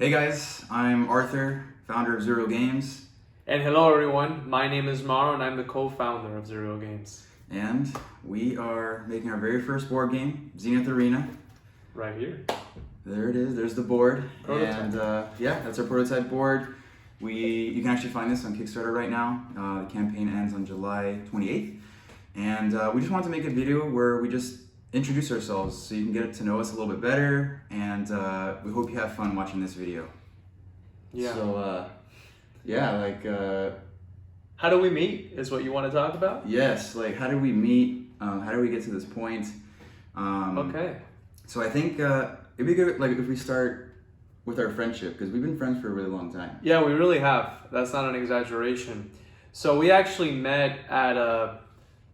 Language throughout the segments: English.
Hey guys, I'm Arthur, founder of Zuriel Games, And hello everyone, my name is Maro and I'm the co-founder of Zuriel Games. and we are making our very first board game, Zenith Arena. Right here. There it is, there's the board. Prototype. And yeah, that's our prototype board. You can actually find this on Kickstarter right now. The campaign ends on July 28th. And we just wanted to make a video where we just introduce ourselves so you can get to know us a little bit better, and we hope you have fun watching this video. Yeah. So, How do we meet is what you want to talk about? yes, like how did we meet? How did we get to this point? Okay. So I think it'd be good like if we start with our friendship, because we've been friends for a really long time. Yeah, we really have. That's not an exaggeration. So we actually met at a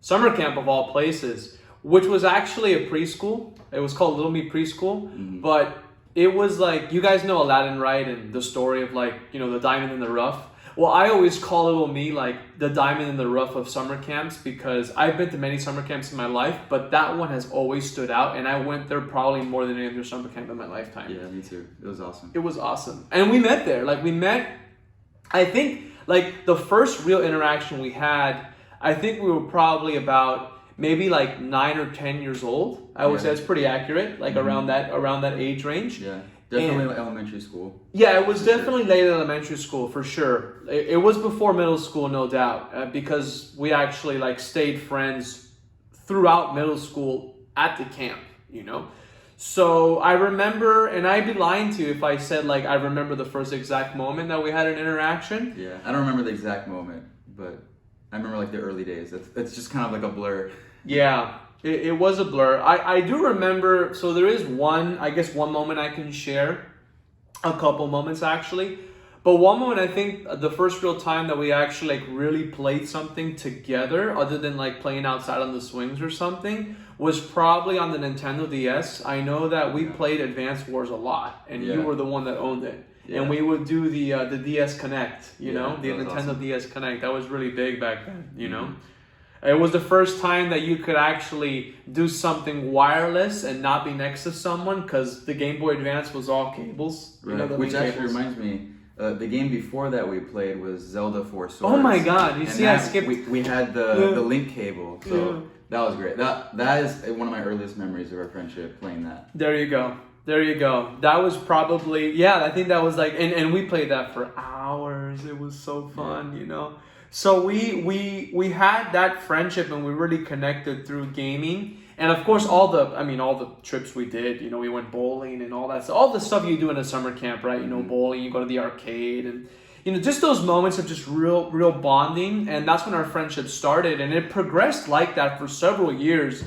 summer camp of all places, which was actually a preschool. It was called Little Me Preschool, but it was like, you guys know Aladdin, right? And the story of like, the diamond in the rough. Well, I always call Little Me like the diamond in the rough of summer camps, because I've been to many summer camps in my life, but that one has always stood out, and I went there probably more than any other summer camp in my lifetime. Yeah, me too. It was awesome. It was awesome. And we met there. I think like the first real interaction we had, I think we were probably about maybe like 9 or 10 years old. I would say that's pretty accurate, like around that age range. Yeah, definitely like elementary school. Yeah, it was definitely late elementary school for sure. It was before middle school, no doubt, because we actually like stayed friends throughout middle school at the camp, So I remember, and I'd be lying to you if I said like I remember the first exact moment that we had an interaction. Yeah, I don't remember the exact moment, but I remember like the early days. It's just kind of like a blur. Yeah, it was a blur. I do remember, so there is one moment I can share, a couple moments actually. But one moment, I think the first real time that we actually like really played something together, other than like playing outside on the swings or something, was probably on the Nintendo DS. I know that we played Advance Wars a lot, and you were the one that owned it. Yeah. And we would do the DS Connect, the Nintendo awesome. DS Connect. That was really big back then, It was the first time that you could actually do something wireless and not be next to someone, because the Game Boy Advance was all cables. Right. Which actually reminds me, the game before that we played was Zelda 4 Swords. Oh my god, you see I skipped. We had the link cable, so that was great. That is one of my earliest memories of our friendship, playing that. There you go. That was probably, I think that was like, and we played that for hours. It was so fun, So we had that friendship, and we really connected through gaming. And of course, all the trips we did, we went bowling and all that stuff. All the stuff you do in a summer camp, right? Bowling, you go to the arcade, and just those moments of just real bonding. And that's when our friendship started, and it progressed like that for several years,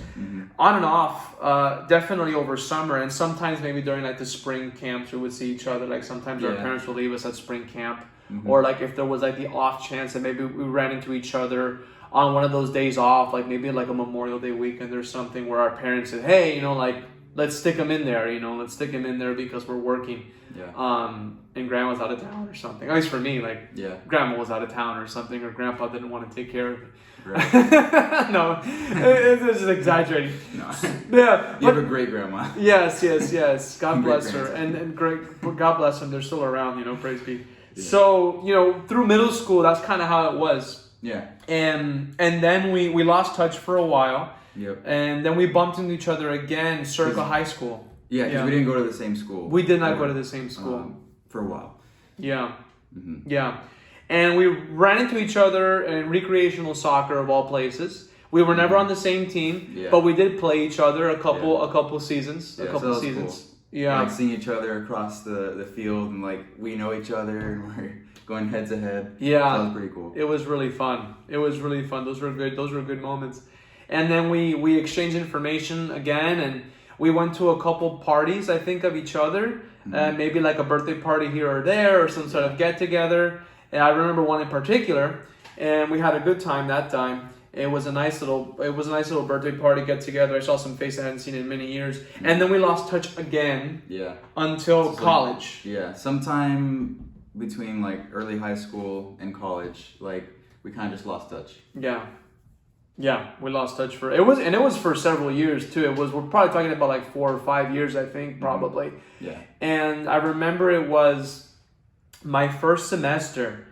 on and off, definitely over summer, and sometimes maybe during like the spring camps we would see each other. Like sometimes our parents would leave us at spring camp, or like if there was like the off chance that maybe we ran into each other on one of those days off, like maybe like a Memorial Day weekend or something, where our parents said, hey, let's stick them in there, let's stick them in there because we're working. And grandma's out of town or something. At least for me, grandma was out of town or something, or grandpa didn't want to take care of it. Right. No, it's just exaggerating. No. Yeah, you have a great grandma. Yes. God bless her, and great. God bless them. They're still around. Praise be. Yeah. So through middle school, that's kind of how it was. Yeah. And then we lost touch for a while. Yep. And then we bumped into each other again circa high school. Yeah, because we didn't go to the same school. We did not go to the same school. For a while. Yeah. Yeah. And we ran into each other in recreational soccer of all places. We were never on the same team, but we did play each other a couple seasons. Cool. Yeah. Like seeing each other across the field, and like we know each other, and we're going head to head. Yeah. That was pretty cool. It was really fun. Those were good moments. And then we exchanged information again, and we went to a couple parties, I think, of each other. Maybe like a birthday party here or there, or some sort of get together. And I remember one in particular, and we had a good time that time. It was a nice little birthday party get together. I saw some face I hadn't seen in many years, and then we lost touch again. Yeah. Until college. Sometime between like early high school and college, like we kind of just lost touch. Yeah. Yeah, we lost touch for it was for several years too. We're probably talking about like 4 or 5 years, I think, probably. Yeah. And I remember it was my first semester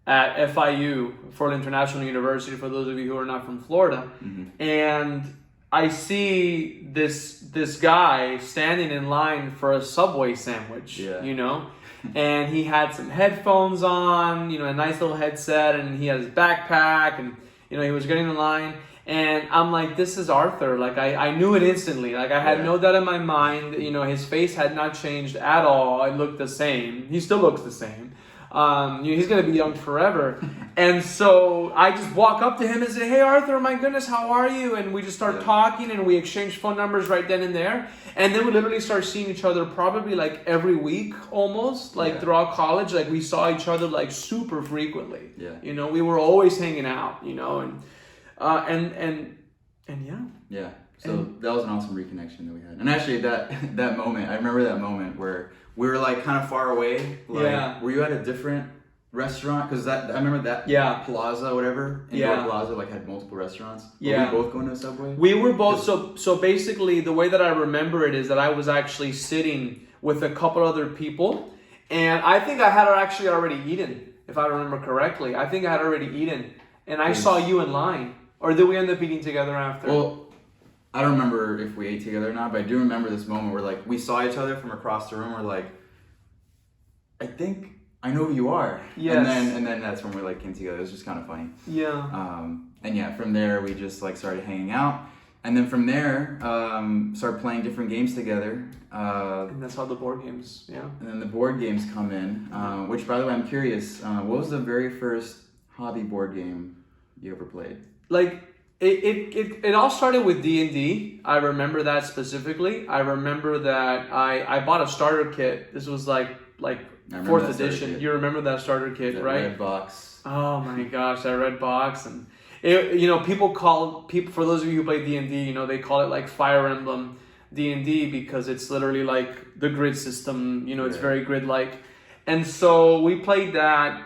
at FIU, Florida International University, for those of you who are not from Florida. And I see this guy standing in line for a Subway sandwich, you know, and he had some headphones on, you know, a nice little headset, and he had his backpack, and you know, he was getting in line, and I'm like, this is Arthur. Like, I knew it instantly. Like, I had no doubt in my mind. You know, his face had not changed at all. It looked the same. He still looks the same. You know, he's gonna be young forever. And so I just walk up to him and say, "Hey, Arthur, my goodness, how are you?" And we just start talking, and we exchange phone numbers right then and there. And then we literally start seeing each other probably like every week, almost like throughout college. Like, we saw each other like super frequently. Yeah. You know, we were always hanging out. You know, and yeah. Yeah. So that was an awesome reconnection that we had. And actually, that moment, I remember that moment where we were like kind of far away. Like, were you at a different restaurant? Because I remember that plaza, whatever, indoor plaza, like had multiple restaurants. Were we both going to a Subway? We were both. So basically, the way that I remember it is that I was actually sitting with a couple other people, and I think I had actually already eaten, if I remember correctly. I think I had already eaten, and I saw you in line. Or did we end up eating together after? Well, I don't remember if we ate together or not, but I do remember this moment where like we saw each other from across the room. We're like, I think I know who you are. Yes. And then that's when we like came together. It was just kind of funny. Yeah. And yeah, from there we just like started hanging out, and then from there started playing different games together. And that's how the board games. Yeah. And then the board games come in, which, by the way, I'm curious. What was the very first hobby board game you ever played? Like, it all started with D&D. I remember that specifically. I remember that I bought a starter kit. This was like 4th edition. You remember that starter kit, that right? Red box. Oh my gosh, that red box. And it, you know, people for those of you who play D&D, you know, they call it like Fire Emblem D&D because it's literally like the grid system. You know, it's very grid-like. And so we played that.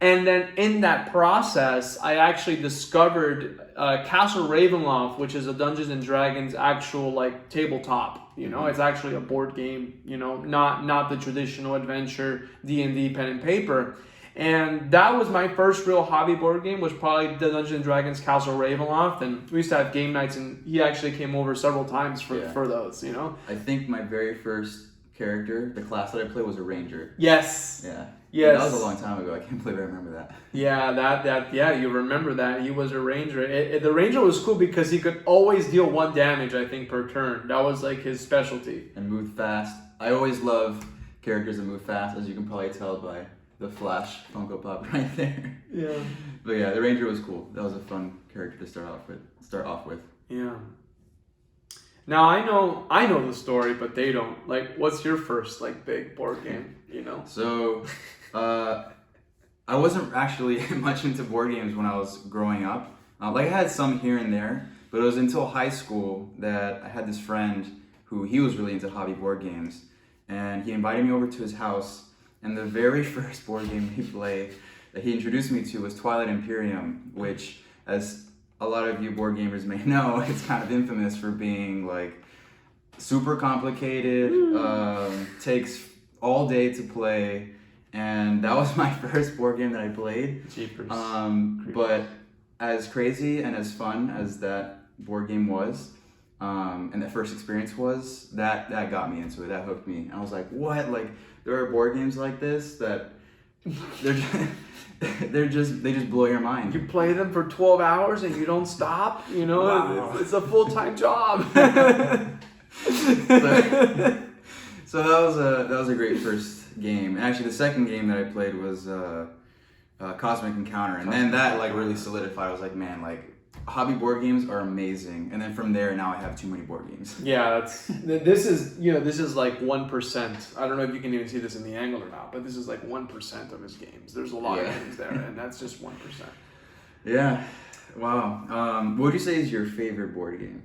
And then in that process, I actually discovered Castle Ravenloft, which is a Dungeons and Dragons actual like tabletop. You know, it's actually a board game. You know, not the traditional adventure D&D pen and paper. And that was my first real hobby board game. Was probably the Dungeons and Dragons Castle Ravenloft, and we used to have game nights. And he actually came over several times for those. You know, I think my very first character, the class that I played, was a ranger. Yes. Yeah. Yes. That was a long time ago. I can't believe I remember that. Yeah, you remember that. He was a ranger. The ranger was cool because he could always deal 1 damage, I think, per turn. That was like his specialty. And moved fast. I always love characters that move fast, as you can probably tell by the Flash Funko Pop right there. Yeah. But yeah, the ranger was cool. That was a fun character to start off with. Yeah. Now I know the story, but they don't. Like, what's your first like big board game? You know. So, I wasn't actually much into board games when I was growing up. Like, I had some here and there, but it was until high school that I had this friend who he was really into hobby board games, and he invited me over to his house. And the very first board game he played that he introduced me to was Twilight Imperium, which, as a lot of you board gamers may know, it's kind of infamous for being like super complicated, takes all day to play, and that was my first board game that I played. Jeepers. But as crazy and as fun as that board game was, and that first experience was, that got me into it. That hooked me. And I was like, what? Like, there are board games like this that they just blow your mind. You play them for 12 hours and you don't stop. You know, wow. it's a full-time job. So that was a great first game. And actually, the second game that I played was Cosmic Encounter, and then that like really solidified. I was like, man, like hobby board games are amazing. And then from there, now I have too many board games. Yeah, this is like 1%. I don't know if you can even see this in the angle or not, but this is like 1% of his games. There's a lot of games there, and that's just 1%. Yeah, wow. What would you say is your favorite board game?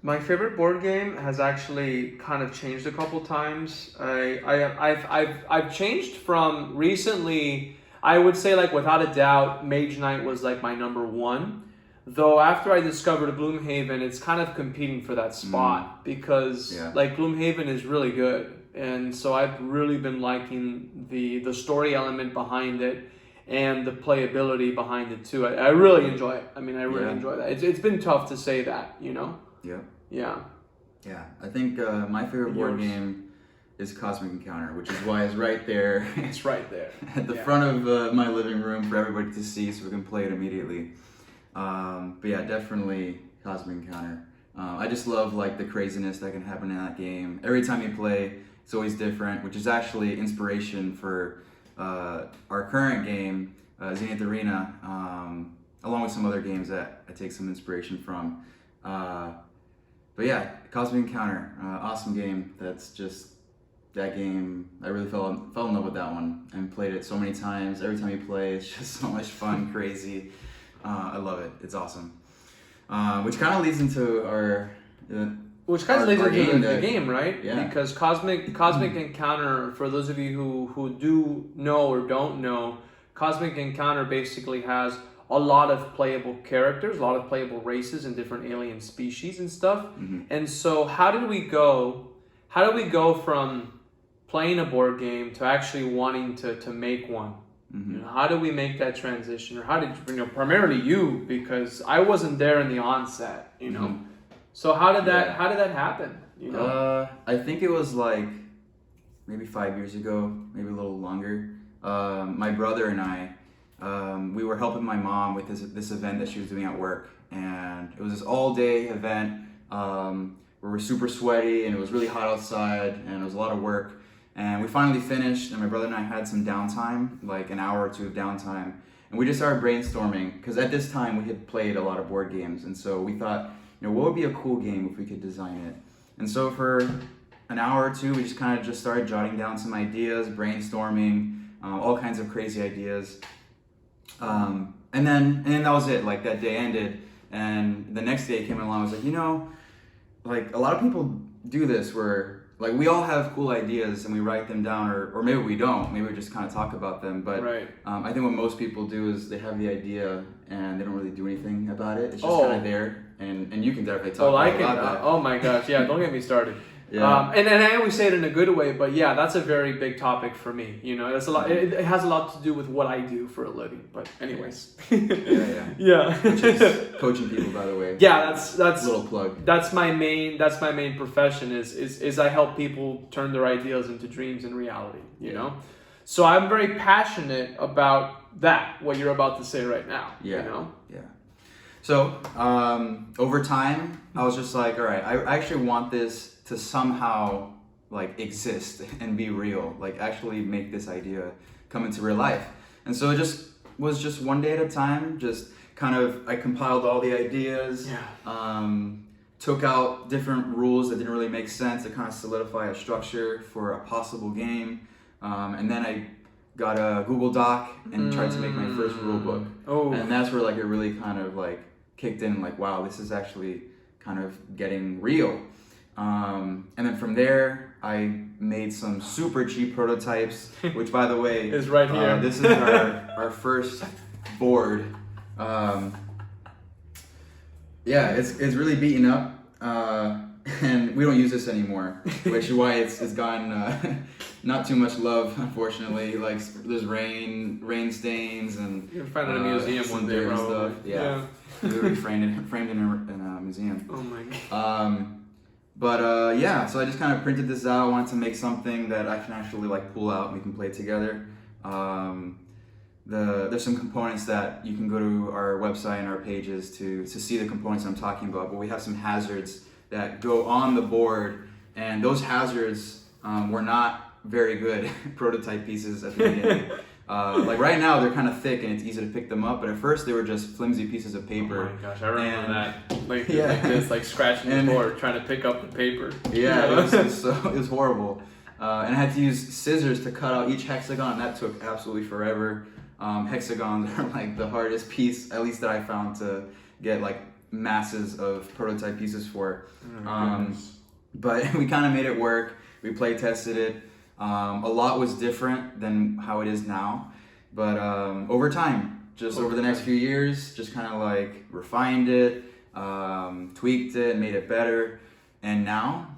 My favorite board game has actually kind of changed a couple times. I've changed from recently. I would say, like, without a doubt, Mage Knight was like my number one. Though after I discovered Gloomhaven, it's kind of competing for that spot because like Gloomhaven is really good. And so I've really been liking the story element behind it and the playability behind it too. I really enjoy it. I mean, I really enjoy that. It's been tough to say that, you know? Yeah. Yeah. Yeah. I think my favorite board game is Cosmic Encounter, which is why it's right there. It's right there. At the front of my living room for everybody to see so we can play it immediately. But yeah, definitely Cosmic Encounter. I just love like the craziness that can happen in that game. Every time you play, it's always different, which is actually inspiration for our current game, Zenith Arena, along with some other games that I take some inspiration from. But yeah, Cosmic Encounter, awesome game. That's just, that game, I really fell in love with that one and played it so many times. Every time you play, it's just so much fun, crazy. I love it. It's awesome. Which kind of leads into our... Which kind of leads into the game, right? Yeah. Because Cosmic Encounter, for those of you who do know or don't know, Cosmic Encounter basically has a lot of playable characters, a lot of playable races and different alien species and stuff. Mm-hmm. And so how do we go from playing a board game to actually wanting to make one? Mm-hmm. You know, how do we make that transition? Or how did you know, primarily you, because I wasn't there in the onset, you know. Mm-hmm. So how did that happen? You know? I think it was like maybe 5 years ago, maybe a little longer. My brother and I, we were helping my mom with this event that she was doing at work, and it was this all-day event where we're super sweaty and it was really hot outside and it was a lot of work. And we finally finished, and my brother and I had some downtime, like an hour or two of downtime, and we just started brainstorming because at this time we had played a lot of board games, and so we thought, you know, what would be a cool game if we could design it? And so for an hour or two, we just kind of just started jotting down some ideas, brainstorming, all kinds of crazy ideas. And then that was it. Like that day ended, and the next day came along. I was like, you know, like a lot of people do this where like we all have cool ideas and we write them down, or maybe we don't. Maybe we just kind of talk about them. But I think what most people do is they have the idea and they don't really do anything about it. It's just kind of there. And you can definitely talk about that. Oh my gosh, yeah, don't get me started. Yeah. And I always say it in a good way, but yeah, that's a very big topic for me. You know, it's a lot. It has a lot to do with what I do for a living. But anyways. Yeah. Which is coaching people, by the way. Yeah, that's a little plug. That's my main profession is I help people turn their ideas into dreams and reality. You know, so I'm very passionate about that. What you're about to say right now. Yeah. You know. Yeah. So over time, I was just like, all right, I actually want this to somehow like exist and be real, like actually make this idea come into real life. And so it just was just one day at a time, just kind of, I compiled all the ideas, took out different rules that didn't really make sense to kind of solidify a structure for a possible game. And then I got a Google Doc and tried to make my first rule book. Oh. And that's where like it really kind of like kicked in, like, wow, this is actually kind of getting real. And then from there, I made some super cheap prototypes, which, by the way, is right here. This is our first board. Yeah, it's really beaten up, and we don't use this anymore, which is why it's gotten not too much love, unfortunately. Like there's rain stains, and you'll find it in a museum one day, stuff. Yeah. We were framed in a museum. Oh my god. Yeah, so I just kind of printed this out. I wanted to make something that I can actually like pull out and we can play together. There's some components that you can go to our website and our pages to see the components I'm talking about, but we have some hazards that go on the board, and those hazards were not very good prototype pieces at the beginning. Like right now they're kind of thick and it's easy to pick them up, but at first they were just flimsy pieces of paper. Oh my gosh, I remember that. Like this, like scratching the board, trying to pick up the paper. Yeah, it was horrible. And I had to use scissors to cut out each hexagon, and that took absolutely forever. Hexagons are like the hardest piece, at least that I found, to get like masses of prototype pieces for. But we kind of made it work. We play tested it. A lot was different than how it is now, but over time, just over the next few years, just kind of like refined it, tweaked it, made it better. And now,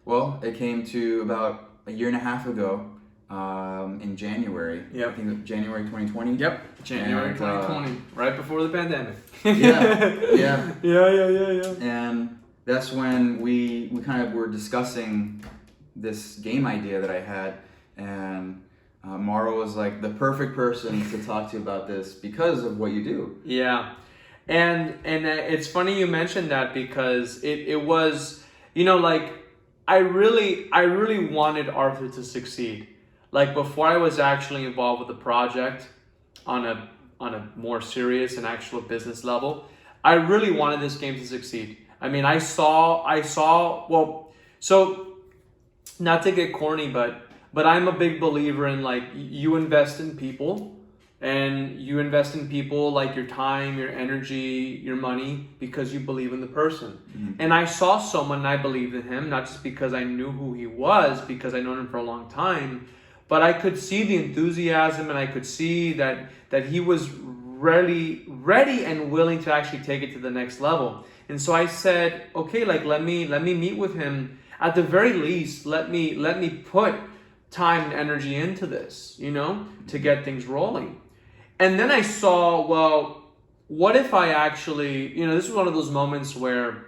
well, it came to about a year and a half ago, in January. Yep. I think January 2020. Yep. January 2020, right before the pandemic. Yeah. Yeah. And that's when we kind of were discussing this game idea that I had, and Mauro was like the perfect person to talk to about this because of what you do. Yeah, and it's funny you mentioned that, because it was, you know, like I really wanted Arthur to succeed. Like before I was actually involved with the project on a more serious and actual business level, I really wanted this game to succeed. I mean, I saw well, so not to get corny, but I'm a big believer in, like, you invest in people, and you invest in people like your time, your energy, your money, because you believe in the person. Mm-hmm. And I saw someone and I believed in him, not just because I knew who he was, because I known him for a long time, but I could see the enthusiasm, and I could see that he was ready and willing to actually take it to the next level. And so I said, okay, like let me meet with him. At the very least, let me put time and energy into this, you know, to get things rolling. And then I saw, well, what if I actually, you know, this is one of those moments where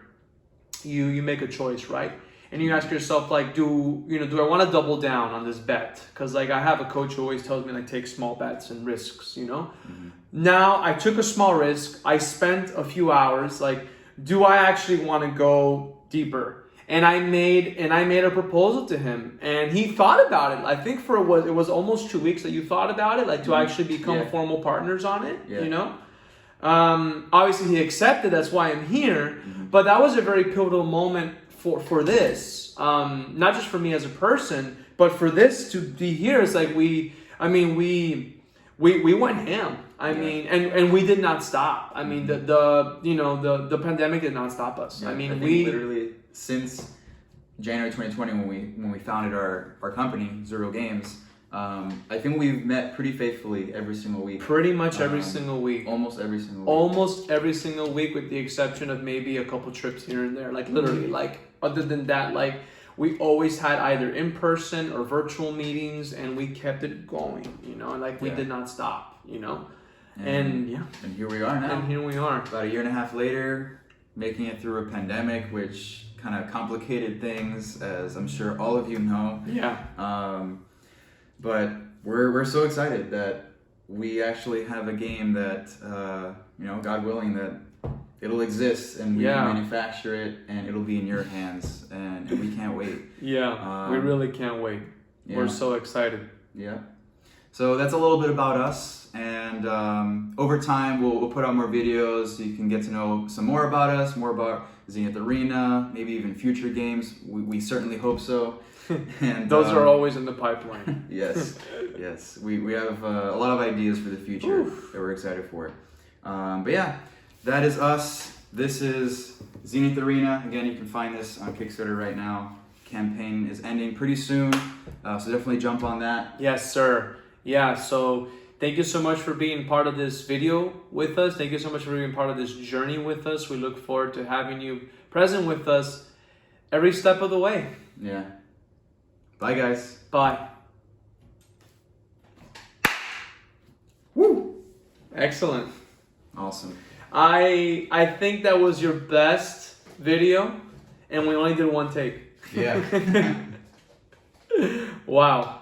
you make a choice, right? And you ask yourself, like, do I want to double down on this bet? Because, like, I have a coach who always tells me, like, take small bets and risks, you know? Mm-hmm. Now, I took a small risk. I spent a few hours, like, do I actually want to go deeper? And I made a proposal to him, and he thought about it. I think it was almost 2 weeks that you thought about it, like to actually become formal partners on it, you know? Obviously he accepted, that's why I'm here, but that was a very pivotal moment for this, not just for me as a person, but for this to be here. It's like we went ham. I mean, and we did not stop. I mean, the pandemic did not stop us. Yeah, I mean, I think literally since January 2020, when we founded our company, Zuriel Games, I think we've met pretty faithfully every single week. Pretty much every single week. Almost every single week. Almost every single week, with the exception of maybe a couple trips here and there. Like literally, like other than that, like we always had either in-person or virtual meetings, and we kept it going, you know, like we did not stop, you know. And here we are now. And here we are. About a year and a half later, making it through a pandemic, which kind of complicated things, as I'm sure all of you know. Yeah. But we're so excited that we actually have a game that, God willing, that it'll exist, and we can manufacture it, and it'll be in your hands, and we can't wait. Yeah, we really can't wait. Yeah. We're so excited. Yeah. So that's a little bit about us, and over time we'll put out more videos so you can get to know some more about us, more about Zenith Arena, maybe even future games. We certainly hope so. And those are always in the pipeline. Yes. We have a lot of ideas for the future that we're excited for. But yeah, that is us. This is Zenith Arena. Again, you can find this on Kickstarter right now. Campaign is ending pretty soon, so definitely jump on that. Yes, sir. Yeah, so thank you so much for being part of this video with us. Thank you so much for being part of this journey with us. We look forward to having you present with us every step of the way. Yeah. Bye, guys. Bye. Woo! Excellent. Awesome. I think that was your best video, and we only did one take. Yeah. Wow.